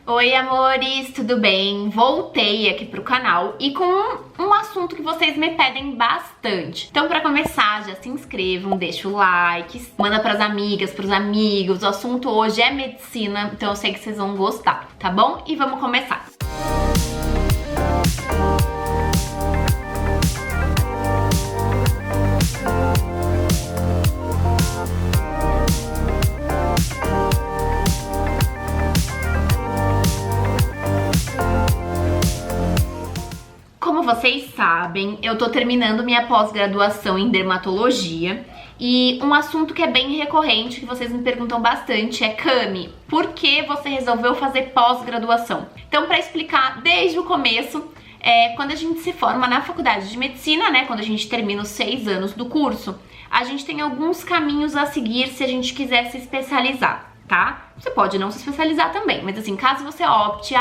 Oi, amores, tudo bem? Voltei aqui pro canal e com um assunto que vocês me pedem bastante. Então, pra começar, já se inscrevam, deixa o like, manda pras amigas, pros amigos. O assunto hoje é medicina, então eu sei que vocês vão gostar, tá bom? E vamos começar. Como vocês sabem, eu tô terminando minha pós-graduação em dermatologia e um assunto que é bem recorrente, que vocês me perguntam bastante é: Cami, por que você resolveu fazer pós-graduação? Então, pra explicar desde o começo, quando a gente se forma na faculdade de medicina, né, quando a gente termina os 6 anos do curso, a gente tem alguns caminhos a seguir se a gente quiser se especializar, tá? Você pode não se especializar também, mas assim, caso você opte,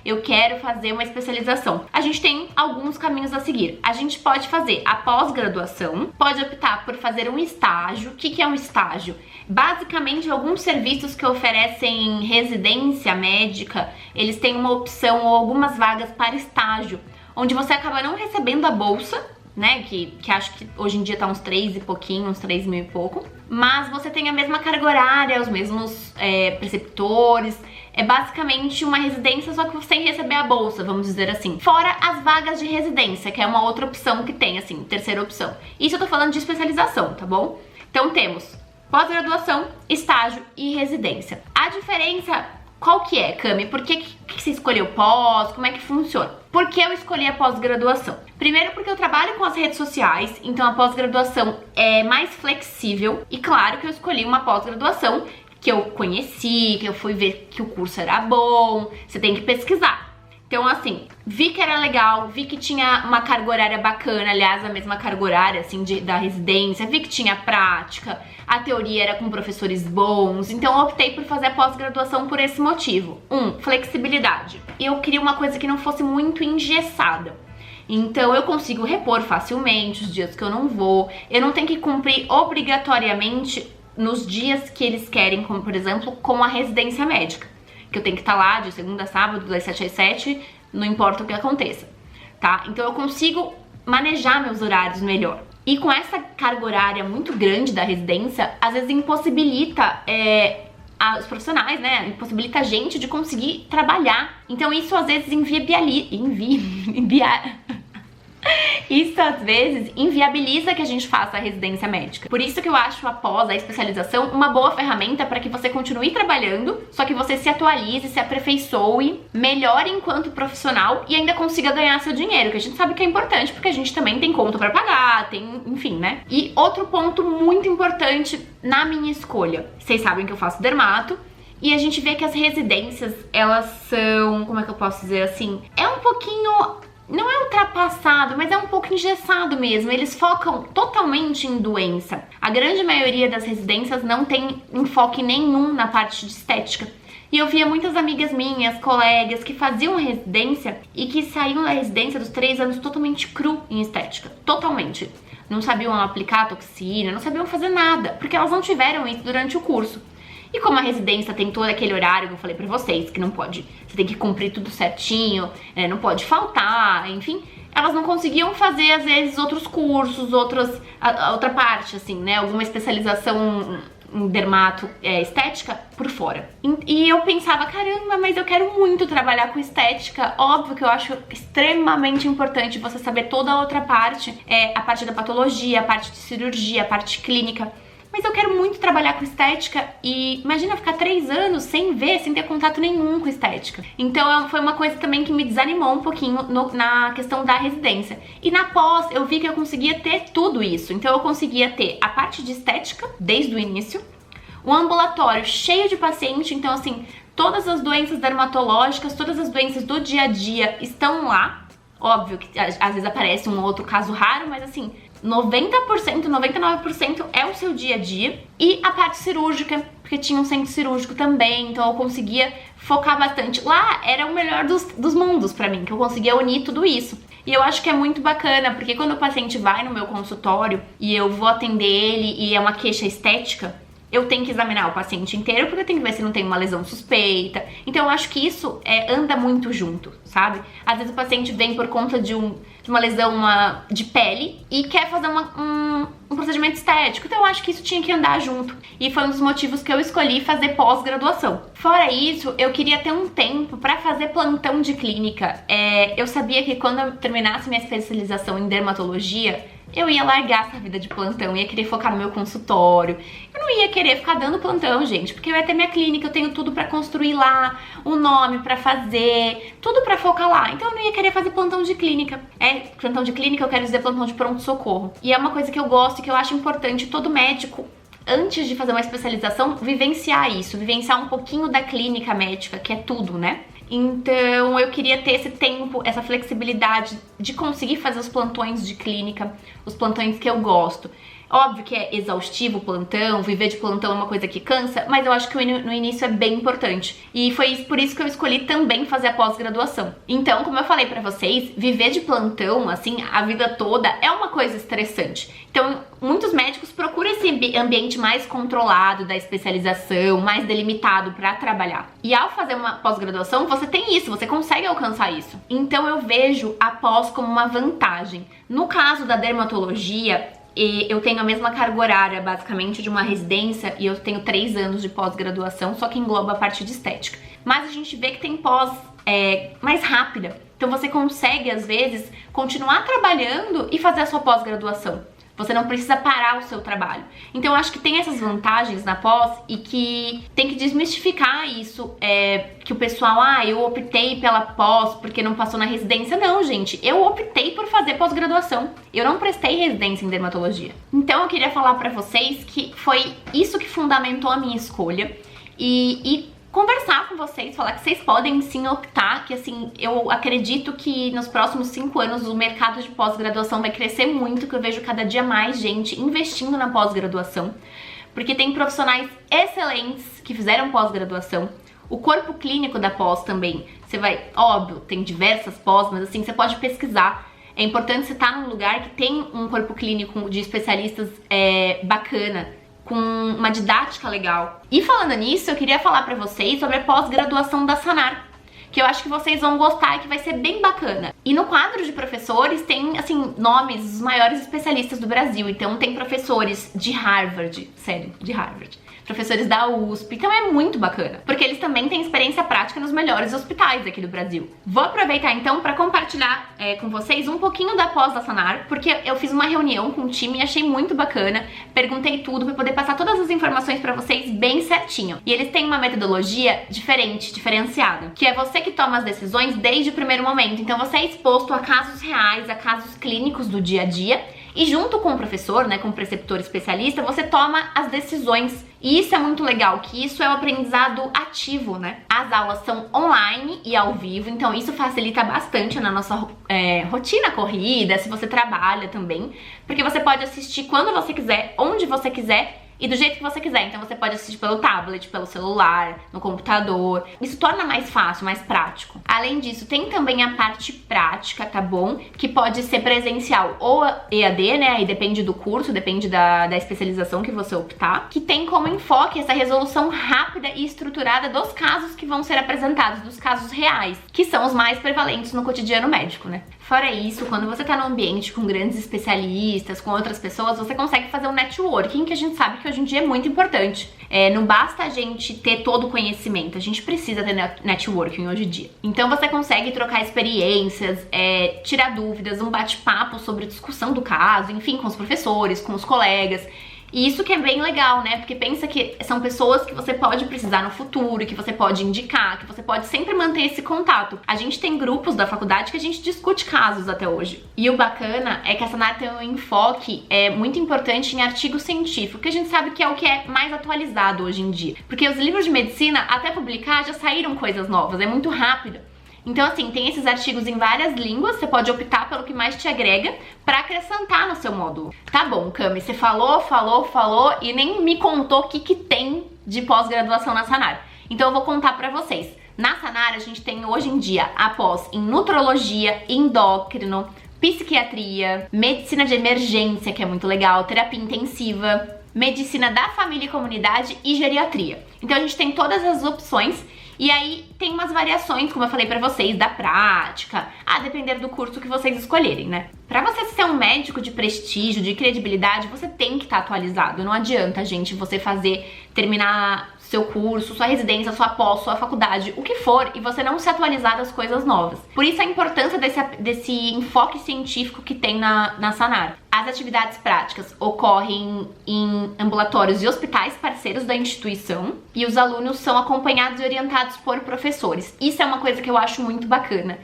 eu quero fazer uma especialização, a gente tem alguns caminhos a seguir. A gente pode fazer a pós-graduação, pode optar por fazer um estágio. O que é um estágio? Basicamente, alguns serviços que oferecem residência médica, eles têm uma opção ou algumas vagas para estágio, onde você acaba não recebendo a bolsa, né, que acho que hoje em dia tá uns 3 e pouquinho, uns 3 mil e pouco, mas você tem a mesma carga horária, os mesmos preceptores. É basicamente uma residência, só que sem receber a bolsa, vamos dizer assim. Fora as vagas de residência, que é uma outra opção que tem, assim, terceira opção. Isso eu tô falando de especialização, tá bom? Então temos pós-graduação, estágio e residência. A diferença, qual que é, Cami? Por que você escolheu pós? Como é que funciona? Por que eu escolhi a pós-graduação? Primeiro porque eu trabalho com as redes sociais, então a pós-graduação é mais flexível. E claro que eu escolhi uma pós-graduação que eu conheci, que eu fui ver que o curso era bom. Você tem que pesquisar. Então, assim, vi que era legal, vi que tinha uma carga horária bacana, aliás, a mesma carga horária, assim, da residência, vi que tinha prática, a teoria era com professores bons, então eu optei por fazer a pós-graduação por esse motivo. Flexibilidade. Eu queria uma coisa que não fosse muito engessada. Então eu consigo repor facilmente os dias que eu não vou, eu não tenho que cumprir obrigatoriamente nos dias que eles querem, como por exemplo, com a residência médica, que eu tenho que estar lá de segunda a sábado, das 7 às 7, não importa o que aconteça, tá? Então eu consigo manejar meus horários melhor. E com essa carga horária muito grande da residência, às vezes impossibilita os profissionais, né? Impossibilita a gente de conseguir trabalhar. Então isso às vezes Isso às vezes inviabiliza que a gente faça a residência médica. Por isso que eu acho a especialização, uma boa ferramenta para que você continue trabalhando, só que você se atualize, se aperfeiçoe, melhore enquanto profissional e ainda consiga ganhar seu dinheiro, que a gente sabe que é importante, porque a gente também tem conta para pagar, enfim, né? E outro ponto muito importante na minha escolha. Vocês sabem que eu faço dermato, e a gente vê que as residências, elas são, como é que eu posso dizer assim? É um pouquinho... Não é ultrapassado, mas é um pouco engessado mesmo. Eles focam totalmente em doença. A grande maioria das residências não tem enfoque nenhum na parte de estética. E eu via muitas amigas minhas, colegas, que faziam residência e que saíam da residência dos 3 anos totalmente cru em estética. Totalmente. Não sabiam aplicar toxina, não sabiam fazer nada, porque elas não tiveram isso durante o curso. E como a residência tem todo aquele horário que eu falei pra vocês, que não pode, você tem que cumprir tudo certinho, não pode faltar, enfim, elas não conseguiam fazer, às vezes, outros cursos, outra parte, assim, né, alguma especialização em dermato estética por fora. E eu pensava, caramba, mas eu quero muito trabalhar com estética. Óbvio que eu acho extremamente importante você saber toda a outra parte, a parte da patologia, a parte de cirurgia, a parte clínica. Mas eu quero muito trabalhar com estética e imagina ficar 3 anos sem ter contato nenhum com estética. Então foi uma coisa também que me desanimou um pouquinho na questão da residência. E na pós eu vi que eu conseguia ter tudo isso. Então eu conseguia ter a parte de estética desde o início, um ambulatório cheio de paciente, então assim, todas as doenças dermatológicas, todas as doenças do dia a dia estão lá. Óbvio que às vezes aparece um ou outro caso raro, mas assim, 90%, 99% é o seu dia a dia. E a parte cirúrgica, porque tinha um centro cirúrgico também, então eu conseguia focar bastante. Lá era o melhor dos mundos pra mim, que eu conseguia unir tudo isso. E eu acho que é muito bacana, porque quando o paciente vai no meu consultório e eu vou atender ele e é uma queixa estética, eu tenho que examinar o paciente inteiro, porque eu tenho que ver se não tem uma lesão suspeita. Então eu acho que isso anda muito junto, sabe? Às vezes o paciente vem por conta de uma lesão de pele e quer fazer um procedimento estético. Então eu acho que isso tinha que andar junto. E foi um dos motivos que eu escolhi fazer pós-graduação. Fora isso, eu queria ter um tempo pra fazer plantão de clínica. Eu sabia que quando eu terminasse minha especialização em dermatologia, eu ia largar essa vida de plantão, ia querer focar no meu consultório. Eu não ia querer ficar dando plantão, gente, porque eu ia ter minha clínica, eu tenho tudo pra construir lá, o nome pra fazer, tudo pra focar lá. Então eu não ia querer fazer plantão de clínica. Plantão de clínica eu quero dizer plantão de pronto-socorro. E é uma coisa que eu gosto e que eu acho importante todo médico, antes de fazer uma especialização, vivenciar isso, vivenciar um pouquinho da clínica médica, que é tudo, né? Então eu queria ter esse tempo, essa flexibilidade de conseguir fazer os plantões de clínica, os plantões que eu gosto. Óbvio que é exaustivo o plantão, viver de plantão é uma coisa que cansa, mas eu acho que no início é bem importante. E foi por isso que eu escolhi também fazer a pós-graduação. Então, como eu falei pra vocês, viver de plantão, assim, a vida toda é uma coisa estressante. Então, muitos médicos procuram esse ambiente mais controlado da especialização, mais delimitado pra trabalhar. E ao fazer uma pós-graduação, você tem isso, você consegue alcançar isso. Então, eu vejo a pós como uma vantagem. No caso da dermatologia, eu tenho a mesma carga horária, basicamente, de uma residência, e eu tenho 3 anos de pós-graduação, só que engloba a parte de estética. Mas a gente vê que tem pós mais rápida. Então você consegue, às vezes, continuar trabalhando e fazer a sua pós-graduação. Você não precisa parar o seu trabalho. Então eu acho que tem essas vantagens na pós e que tem que desmistificar isso, que o pessoal, eu optei pela pós porque não passou na residência. Não, gente, eu optei por fazer pós-graduação. Eu não prestei residência em dermatologia. Então eu queria falar pra vocês que foi isso que fundamentou a minha escolha e conversar com vocês, falar que vocês podem sim optar, que assim, eu acredito que nos próximos 5 anos o mercado de pós-graduação vai crescer muito, que eu vejo cada dia mais gente investindo na pós-graduação, porque tem profissionais excelentes que fizeram pós-graduação. O corpo clínico da pós também, você vai, óbvio, tem diversas pós, mas assim, você pode pesquisar. É importante você estar num lugar que tem um corpo clínico de especialistas bacana, com uma didática legal. E falando nisso, eu queria falar pra vocês sobre a pós-graduação da Sanar, que eu acho que vocês vão gostar e que vai ser bem bacana. E no quadro de professores tem, assim, nomes dos maiores especialistas do Brasil. Então tem professores de Harvard, sério, de Harvard, professores da USP, então é muito bacana, porque eles também têm experiência prática nos melhores hospitais aqui do Brasil. Vou aproveitar então para compartilhar com vocês um pouquinho da pós da Sanar, porque eu fiz uma reunião com o time e achei muito bacana, perguntei tudo para poder passar todas as informações para vocês bem certinho. E eles têm uma metodologia diferente, diferenciada, que é você que toma as decisões desde o primeiro momento, então você é exposto a casos reais, a casos clínicos do dia a dia, e junto com o professor, né, com o preceptor especialista, você toma as decisões. E isso é muito legal, que isso é o aprendizado ativo, né? As aulas são online e ao vivo, então isso facilita bastante na nossa rotina corrida, se você trabalha também, porque você pode assistir quando você quiser, onde você quiser, e do jeito que você quiser. Então você pode assistir pelo tablet, pelo celular, no computador. Isso torna mais fácil, mais prático. Além disso, tem também a parte prática, tá bom? Que pode ser presencial ou EAD, né? Aí depende do curso, depende da especialização que você optar. Que tem como enfoque essa resolução rápida e estruturada dos casos que vão ser apresentados, dos casos reais, que são os mais prevalentes no cotidiano médico, né? Fora isso, quando você tá num ambiente com grandes especialistas, com outras pessoas, você consegue fazer um networking, que a gente sabe que hoje em dia é muito importante. Não basta a gente ter todo o conhecimento, a gente precisa ter networking hoje em dia. Então você consegue trocar experiências, tirar dúvidas, um bate-papo sobre discussão do caso, enfim, com os professores, com os colegas. E isso que é bem legal, né? Porque pensa que são pessoas que você pode precisar no futuro, que você pode indicar, que você pode sempre manter esse contato. A gente tem grupos da faculdade que a gente discute casos até hoje. E o bacana é que a Sanar tem um enfoque muito importante em artigo científico, que a gente sabe que é o que é mais atualizado hoje em dia. Porque os livros de medicina, até publicar, já saíram coisas novas, é muito rápido. Então, assim, tem esses artigos em várias línguas, você pode optar pelo que mais te agrega pra acrescentar no seu módulo. Tá bom, Cami, você falou e nem me contou o que tem de pós-graduação na Sanar. Então eu vou contar pra vocês. Na Sanar a gente tem hoje em dia a pós em nutrologia, endócrino, psiquiatria, medicina de emergência, que é muito legal, terapia intensiva, medicina da família e comunidade e geriatria. Então a gente tem todas as opções. E aí tem umas variações, como eu falei pra vocês, da prática, a depender do curso que vocês escolherem, né? Pra você ser um médico de prestígio, de credibilidade, você tem que estar atualizado. Não adianta, gente, você terminar seu curso, sua residência, sua pós, sua faculdade, o que for, e você não se atualizar das coisas novas. Por isso a importância desse enfoque científico que tem na Sanar. As atividades práticas ocorrem em ambulatórios e hospitais parceiros da instituição e os alunos são acompanhados e orientados por professores. Isso é uma coisa que eu acho muito bacana.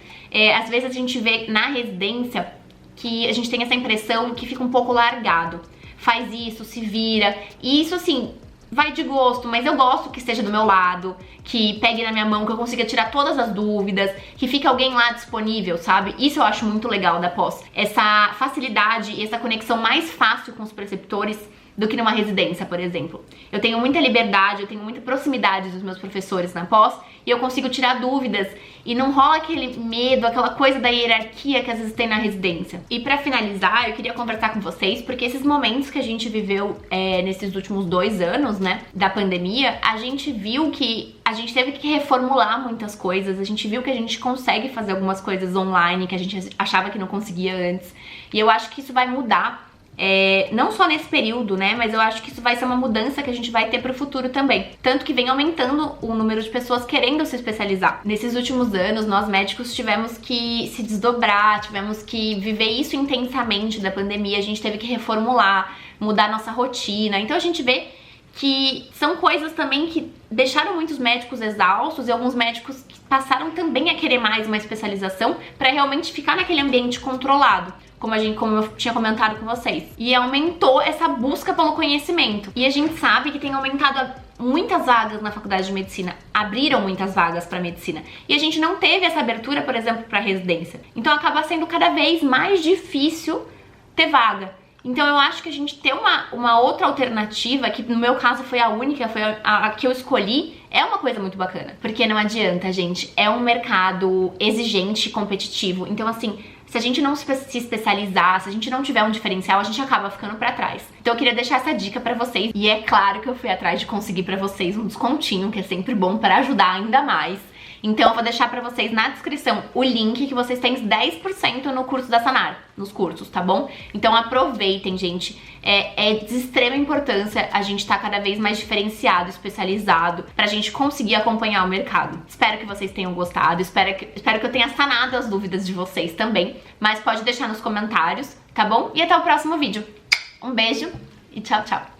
Às vezes a gente vê na residência que a gente tem essa impressão que fica um pouco largado. Faz isso, se vira, e isso assim vai de gosto, mas eu gosto que esteja do meu lado, que pegue na minha mão, que eu consiga tirar todas as dúvidas, que fique alguém lá disponível, sabe? Isso eu acho muito legal da pós. Essa facilidade e essa conexão mais fácil com os preceptores do que numa residência, por exemplo. Eu tenho muita liberdade, eu tenho muita proximidade dos meus professores na pós e eu consigo tirar dúvidas e não rola aquele medo, aquela coisa da hierarquia que às vezes tem na residência. E pra finalizar, eu queria conversar com vocês, porque esses momentos que a gente viveu nesses últimos 2 anos, né, da pandemia, a gente viu que a gente teve que reformular muitas coisas, a gente viu que a gente consegue fazer algumas coisas online que a gente achava que não conseguia antes. E eu acho que isso vai mudar. Não só nesse período, né, mas eu acho que isso vai ser uma mudança que a gente vai ter pro futuro também. Tanto que vem aumentando o número de pessoas querendo se especializar. Nesses últimos anos, nós médicos tivemos que se desdobrar, tivemos que viver isso intensamente da pandemia, a gente teve que reformular, mudar nossa rotina. Então a gente vê que são coisas também que deixaram muitos médicos exaustos e alguns médicos que passaram também a querer mais uma especialização para realmente ficar naquele ambiente controlado, como eu tinha comentado com vocês. E aumentou essa busca pelo conhecimento. E a gente sabe que tem aumentado muitas vagas na faculdade de medicina, abriram muitas vagas para medicina. E a gente não teve essa abertura, por exemplo, para residência. Então acaba sendo cada vez mais difícil ter vaga. Então eu acho que a gente ter uma outra alternativa, que no meu caso foi a única, foi a que eu escolhi, é uma coisa muito bacana. Porque não adianta, gente, é um mercado exigente e competitivo. Então assim, se a gente não se especializar, se a gente não tiver um diferencial, a gente acaba ficando pra trás. Então eu queria deixar essa dica pra vocês. E é claro que eu fui atrás de conseguir pra vocês um descontinho, que é sempre bom pra ajudar ainda mais. Então eu vou deixar pra vocês na descrição o link que vocês têm 10% no curso da Sanar, nos cursos, tá bom? Então aproveitem, gente. É de extrema importância a gente tá cada vez mais diferenciado, especializado, pra gente conseguir acompanhar o mercado. Espero que vocês tenham gostado, espero que eu tenha sanado as dúvidas de vocês também, mas pode deixar nos comentários, tá bom? E até o próximo vídeo. Um beijo e tchau, tchau!